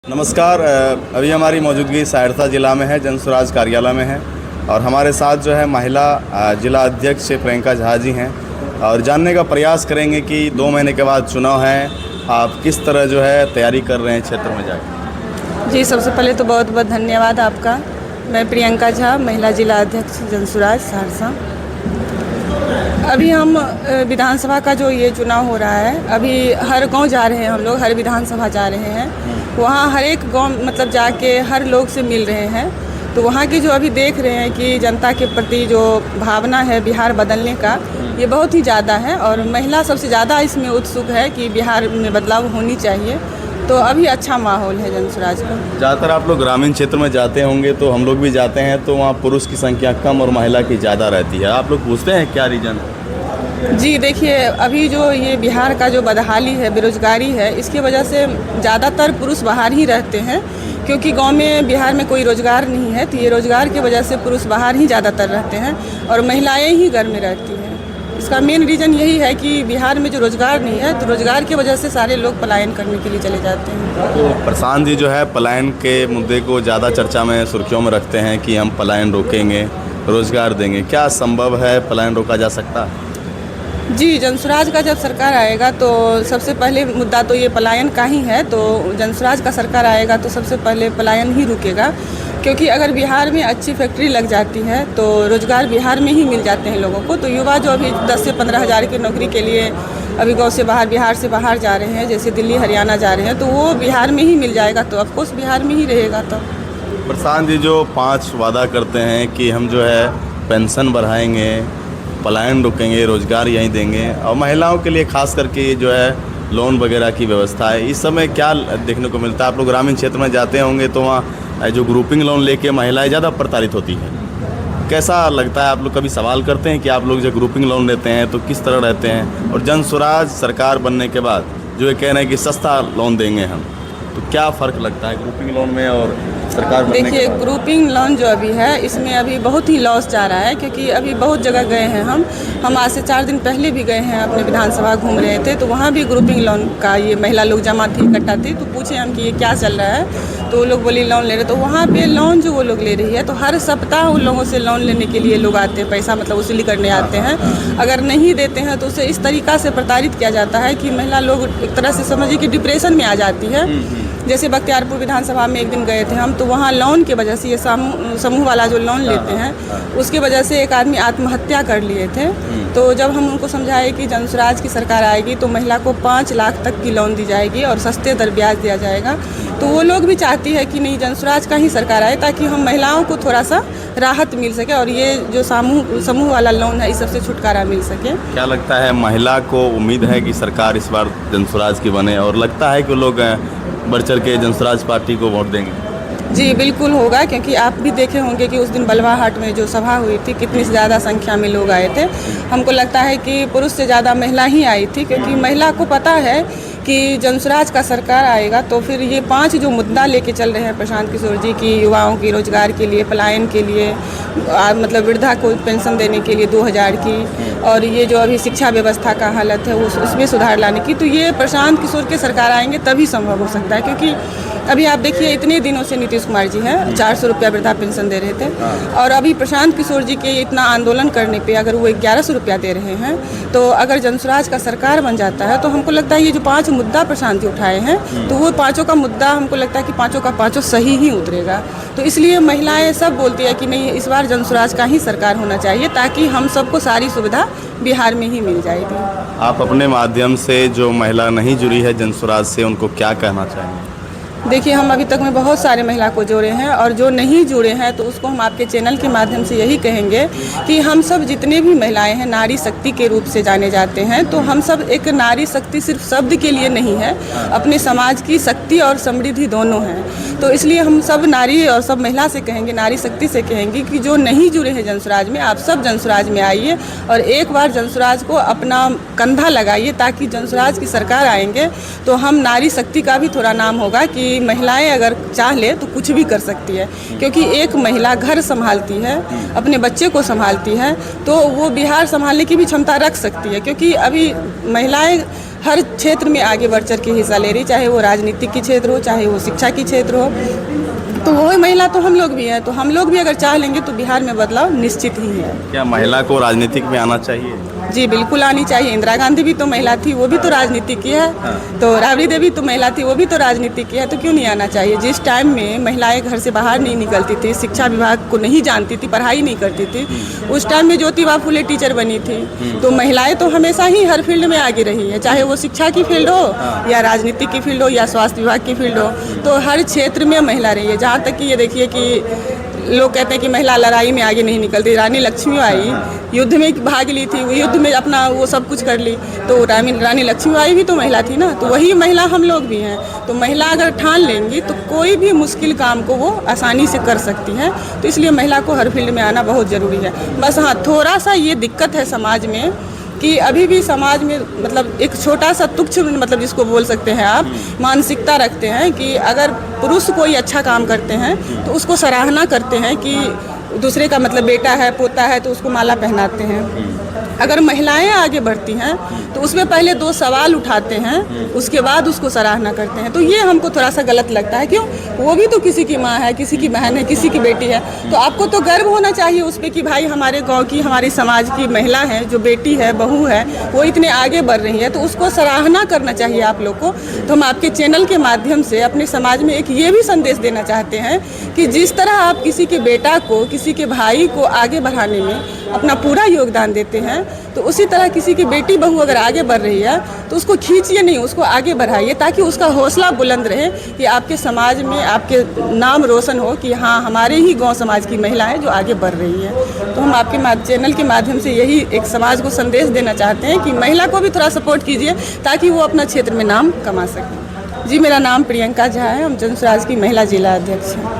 नमस्कार। अभी हमारी मौजूदगी सहरसा ज़िला में है, जन स्वराज कार्यालय में है और हमारे साथ जो है महिला जिला अध्यक्ष प्रियंका झा जी हैं और जानने का प्रयास करेंगे कि 2 महीने के बाद चुनाव है, आप किस तरह जो है तैयारी कर रहे हैं क्षेत्र में जाकर। जी, सबसे पहले तो बहुत बहुत धन्यवाद आपका। मैं प्रियंका झा, महिला जिला अध्यक्ष जन स्वराज सहरसा। अभी हम विधानसभा का जो ये चुनाव हो रहा है, अभी हर गांव जा रहे हैं हम लोग, हर विधानसभा जा रहे हैं। वहाँ हर एक गांव मतलब जाके हर लोग से मिल रहे हैं। तो वहाँ की जो अभी देख रहे हैं कि जनता के प्रति जो भावना है बिहार बदलने का, ये बहुत ही ज़्यादा है और महिला सबसे ज़्यादा इसमें उत्सुक है कि बिहार में बदलाव होनी चाहिए। तो अभी अच्छा माहौल है जन स्वराज का। ज़्यादातर आप लोग ग्रामीण क्षेत्र में जाते होंगे, तो हम लोग भी जाते हैं, तो वहाँ पुरुष की संख्या कम और महिला की ज़्यादा रहती है। आप लोग पूछते हैं क्या रीज़न? जी देखिए, अभी जो ये बिहार का जो बदहाली है, बेरोजगारी है, इसकी वजह से ज़्यादातर पुरुष बाहर ही रहते हैं, क्योंकि गांव में बिहार में कोई रोज़गार नहीं है। तो ये रोज़गार की वजह से पुरुष बाहर ही ज़्यादातर रहते हैं और महिलाएं ही घर में रहती हैं। इसका मेन रीज़न यही है कि बिहार में जो रोज़गार नहीं है, तो रोज़गार की वजह से सारे लोग पलायन करने के लिए चले जाते हैं। तो प्रशांत जी जो है पलायन के मुद्दे को ज़्यादा चर्चा में, सुर्खियों में रखते हैं कि हम पलायन रोकेंगे, रोज़गार देंगे। क्या संभव है, पलायन रोका जा सकता है? जी, जन स्वराज का जब सरकार आएगा तो सबसे पहले मुद्दा तो ये पलायन का ही है। तो जन स्वराज का सरकार आएगा तो सबसे पहले पलायन ही रुकेगा, क्योंकि अगर बिहार में अच्छी फैक्ट्री लग जाती है तो रोज़गार बिहार में ही मिल जाते हैं लोगों को। तो युवा जो अभी 10 से 15 हज़ार की नौकरी के लिए अभी गाँव से बाहर, बिहार से बाहर जा रहे हैं, जैसे दिल्ली हरियाणा जा रहे हैं, तो वो बिहार में ही मिल जाएगा। तो ऑफकोर्स बिहार में ही रहेगा। तो प्रशांत जी जो 5 वादा करते हैं कि हम जो है पेंशन बढ़ाएंगे, पलायन रोकेंगे, रोज़गार यहीं देंगे और महिलाओं के लिए खास करके जो है लोन वगैरह की व्यवस्था है, इस समय क्या देखने को मिलता है? आप लोग ग्रामीण क्षेत्र में जाते होंगे तो वहाँ जो ग्रुपिंग लोन लेके महिलाएं ज़्यादा प्रताड़ित होती हैं। कैसा लगता है? आप लोग कभी सवाल करते हैं कि आप लोग जब ग्रुपिंग लोन लेते हैं तो किस तरह रहते हैं? और जन स्वराज सरकार बनने के बाद जो ये कह रहे हैं कि सस्ता लोन देंगे हम, तो क्या फ़र्क लगता है ग्रुपिंग लोन में और सरकार बनने के बाद? देखिए, ग्रुपिंग लोन जो अभी है, इसमें अभी बहुत ही लॉस जा रहा है, क्योंकि अभी बहुत जगह गए हैं हम आज से 4 दिन पहले भी गए हैं, अपने विधानसभा घूम रहे थे, तो वहाँ भी ग्रुपिंग लोन का ये महिला लोग जमा थी, इकट्ठा थी। तो पूछे हम कि ये क्या चल रहा है, तो वो लोग बोले लोन ले रहे। तो वहाँ पे लोन जो वो लोग ले रही है, तो हर सप्ताह उन लोगों से लोन लेने के लिए लोग आते हैं, पैसा मतलब वसूली करने आते हैं। अगर नहीं देते हैं तो उसे इस तरीक़ा से प्रताड़ित किया जाता है कि महिला लोग एक तरह से समझिए कि डिप्रेशन में आ जाती है। जैसे बख्तियारपुर विधानसभा में एक दिन गए थे हम, तो वहाँ लोन की वजह से, ये समूह वाला जो लोन लेते हैं, उसकी वजह से एक आदमी आत्महत्या कर लिए थे। तो जब हम उनको समझाए कि जन स्वराज की सरकार आएगी तो महिला को 5 लाख तक की लोन दी जाएगी और सस्ते दर ब्याज दिया जाएगा, तो वो लोग भी चाहती है कि नहीं, जन स्वराज का ही सरकार आए, ताकि हम महिलाओं को थोड़ा सा राहत मिल सके और ये जो समूह वाला लोन है, इस सबसे छुटकारा मिल सके। क्या लगता है, महिला को उम्मीद है कि सरकार इस बार जन स्वराज की बने और लगता है कि लोग बढ़ चढ़ के जन स्वराज पार्टी को वोट देंगे? जी बिल्कुल होगा, क्योंकि आप भी देखे होंगे कि उस दिन बलवाहाट में जो सभा हुई थी, कितनी ज़्यादा संख्या में लोग आए थे। हमको लगता है कि पुरुष से ज़्यादा महिला ही आई थी, क्योंकि महिला को पता है कि जन स्वराज का सरकार आएगा तो फिर ये 5 जो मुद्दा लेके चल रहे हैं प्रशांत किशोर जी की, युवाओं की रोज़गार के लिए, पलायन के लिए, मतलब वृद्धा को पेंशन देने के लिए 2000 की, और ये जो अभी शिक्षा व्यवस्था का हालत है उसमें सुधार लाने की, तो ये प्रशांत किशोर के सरकार आएंगे तभी संभव हो सकता है। क्योंकि अभी आप देखिए, इतने दिनों से नीतीश कुमार जी हैं 400 रुपया वृद्धा पेंशन दे रहे थे, और अभी प्रशांत किशोर जी के इतना आंदोलन करने पे अगर वो 1100 रुपया दे रहे हैं, तो अगर जन स्वराज का सरकार बन जाता है तो हमको लगता है ये जो 5 मुद्दा प्रशांत जी उठाए हैं, तो वो 5 का मुद्दा हमको लगता है कि 5 का 5 सही ही उतरेगा। तो इसलिए महिलाएं सब बोलती है कि नहीं, इस बार जन स्वराज का ही सरकार होना चाहिए, ताकि हम सबको सारी सुविधा बिहार में ही मिल जाएगी। आप अपने माध्यम से जो महिला नहीं जुड़ी है जन स्वराज से, उनको क्या कहना चाहेंगे? देखिए, हम अभी तक में बहुत सारे महिला को जोड़े हैं, और जो नहीं जुड़े हैं तो उसको हम आपके चैनल के माध्यम से यही कहेंगे कि हम सब जितने भी महिलाएं हैं नारी शक्ति के रूप से जाने जाते हैं। तो हम सब एक नारी शक्ति सिर्फ शब्द के लिए नहीं है, अपने समाज की शक्ति और समृद्धि दोनों हैं। तो इसलिए हम सब नारी और सब महिला से कहेंगे, नारी शक्ति से कहेंगे कि जो नहीं जुड़े हैं जन स्वराज में, आप सब जन स्वराज में आइए और एक बार जन स्वराज को अपना कंधा लगाइए, ताकि जन स्वराज की सरकार आएंगे तो हम नारी शक्ति का भी थोड़ा नाम होगा कि महिलाएं अगर चाह ले तो कुछ भी कर सकती है। क्योंकि एक महिला घर संभालती है, अपने बच्चे को संभालती है, तो वो बिहार संभालने की भी क्षमता रख सकती है। क्योंकि अभी महिलाएं हर क्षेत्र में आगे बढ़ चढ़ के हिस्सा ले रही, चाहे वो राजनीतिक की क्षेत्र हो, चाहे वो शिक्षा की क्षेत्र हो। तो वही महिला तो हम लोग भी हैं, तो हम लोग भी अगर चाह लेंगे तो बिहार में बदलाव निश्चित ही है। क्या महिला को राजनीतिक में आना चाहिए? जी बिल्कुल आनी चाहिए। इंदिरा गांधी भी तो महिला थी, वो भी तो राजनीति की है। तो राबड़ी देवी तो महिला थी, वो भी तो राजनीति की है। तो क्यों नहीं आना चाहिए? जिस टाइम में महिलाएं घर से बाहर नहीं निकलती थी, शिक्षा विभाग को नहीं जानती थी, पढ़ाई नहीं करती थी, उस टाइम में ज्योतिबा फुले टीचर बनी थी। तो महिलाएं तो हमेशा ही हर फील्ड में आगे रही है, चाहे वो शिक्षा की फील्ड हो या राजनीति की फील्ड हो या स्वास्थ्य विभाग की फील्ड हो। तो हर क्षेत्र में महिला रही है। जहाँ तक कि ये देखिए कि लोग कहते हैं कि महिला लड़ाई में आगे नहीं निकलती। रानी लक्ष्मीबाई युद्ध में भाग ली थी, वो युद्ध में अपना वो सब कुछ कर ली। तो रानी लक्ष्मीबाई भी तो महिला थी ना, तो वही महिला हम लोग भी हैं। तो महिला अगर ठान लेंगी तो कोई भी मुश्किल काम को वो आसानी से कर सकती हैं। तो इसलिए महिला को हर फील्ड में आना बहुत ज़रूरी है। बस हाँ, थोड़ा सा ये दिक्कत है समाज में कि अभी भी समाज में मतलब एक छोटा सा तुच्छ मतलब जिसको बोल सकते हैं आप, मानसिकता रखते हैं कि अगर पुरुष कोई अच्छा काम करते हैं तो उसको सराहना करते हैं कि दूसरे का मतलब बेटा है, पोता है, तो उसको माला पहनाते हैं। अगर महिलाएं आगे बढ़ती हैं तो उसमें पहले 2 सवाल उठाते हैं, उसके बाद उसको सराहना करते हैं। तो ये हमको थोड़ा सा गलत लगता है। क्यों? वो भी तो किसी की माँ है, किसी की बहन है, किसी की बेटी है। तो आपको तो गर्व होना चाहिए उस पर कि भाई हमारे गांव की, हमारे समाज की महिला है, जो बेटी है, बहू है, वो इतने आगे बढ़ रही है। तो उसको सराहना करना चाहिए आप लोग को। तो हम आपके चैनल के माध्यम से अपने समाज में एक ये भी संदेश देना चाहते हैं कि जिस तरह आप किसी के बेटा को, किसी के भाई को आगे बढ़ाने में अपना पूरा योगदान देते हैं, तो उसी तरह किसी की बेटी बहू अगर आगे बढ़ रही है तो उसको खींचिए नहीं, उसको आगे बढ़ाइए, ताकि उसका हौसला बुलंद रहे कि आपके समाज में आपके नाम रोशन हो कि हाँ, हमारे ही गांव समाज की महिला है जो आगे बढ़ रही है। तो हम आपके चैनल के माध्यम से यही एक समाज को संदेश देना चाहते हैं कि महिला को भी थोड़ा सपोर्ट कीजिए ताकि वो अपना क्षेत्र में नाम कमा सकें। जी, मेरा नाम प्रियंका झा है, हम चंद्रसराज की महिला जिला अध्यक्ष हैं।